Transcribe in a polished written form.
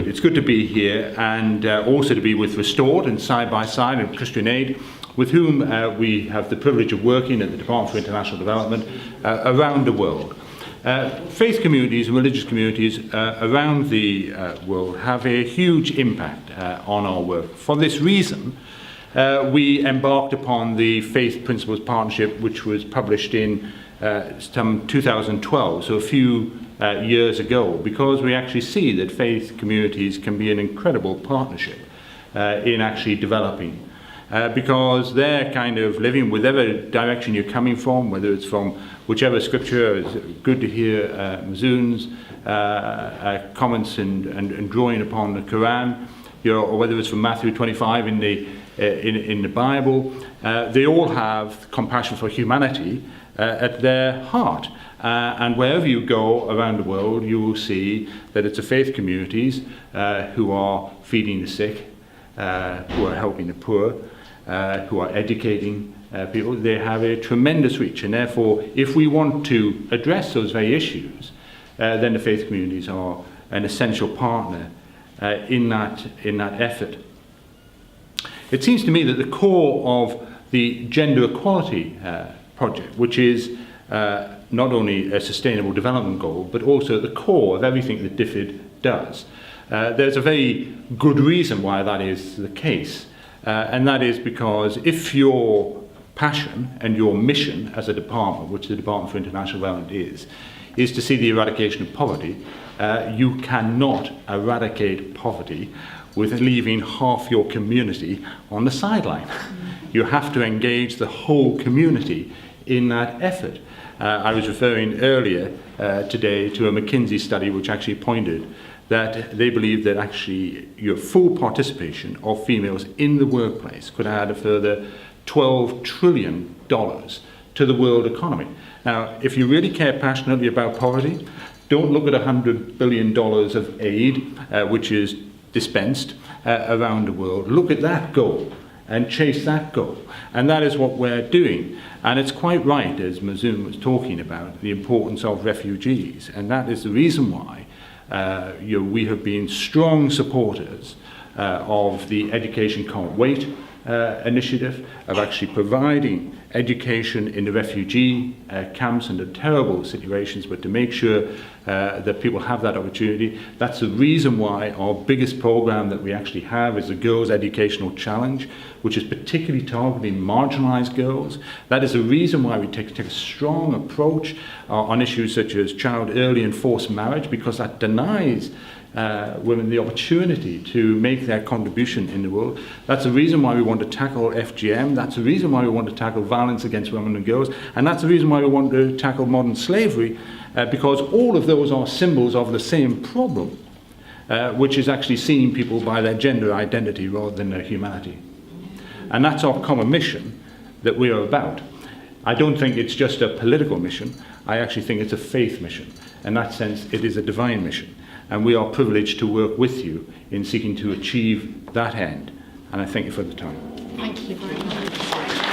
It's good to be here and also to be with Restored and Side by Side and Christian Aid, with whom we have the privilege of working at the Department for International Development around the world. Faith communities and religious communities around the world have a huge impact on our work. For this reason, we embarked upon the Faith Principles Partnership, which was published in some 2012, so a few years ago, because we actually see that faith communities can be an incredible partnership in actually developing. Because they're kind of living whatever direction you're coming from, whether it's from whichever scripture. It's good to hear Mazoon's comments and drawing upon the Quran, or whether it's from Matthew 25 in the Bible. They all have compassion for humanity at their heart. And wherever you go around the world, you will see that it's the faith communities who are feeding the sick, who are helping the poor, who are educating people. They have a tremendous reach, and therefore, if we want to address those very issues, then the faith communities are an essential partner in that effort. It seems to me that the core of the Gender Equality Project, which is not only a sustainable development goal, but also at the core of everything that DFID does. There's a very good reason why that is the case, and that is because if your passion and your mission as a department, which the Department for International Development is to see the eradication of poverty, you cannot eradicate poverty with leaving half your community on the sideline. You have to engage the whole community in that effort. I was referring earlier today to a McKinsey study which actually pointed that they believe that actually your full participation of females in the workplace could add a further $12 trillion to the world economy. Now, if you really care passionately about poverty, don't look at $100 billion of aid which is dispensed around the world. Look at that goal and chase that goal. And that is what we're doing. And it's quite right, as Mazoon was talking about, the importance of refugees. And that is the reason why we have been strong supporters of the Education Can't Wait initiative, of actually providing education in the refugee camps and the terrible situations, but to make sure that people have that opportunity. That's the reason why our biggest program that we actually have is the Girls Educational Challenge, which is particularly targeting marginalized girls. That is the reason why we take a strong approach on issues such as child early and forced marriage, because that denies women the opportunity to make their contribution in the world. That's the reason why we want to tackle FGM. That's the reason why we want to tackle violence against women and girls. And that's the reason why we want to tackle modern slavery, because all of those are symbols of the same problem, which is actually seeing people by their gender identity rather than their humanity. And that's our common mission that we are about. I don't think it's just a political mission. I actually think it's a faith mission. In that sense, it is a divine mission. And we are privileged to work with you in seeking to achieve that end. And I thank you for the time. Thank you very much.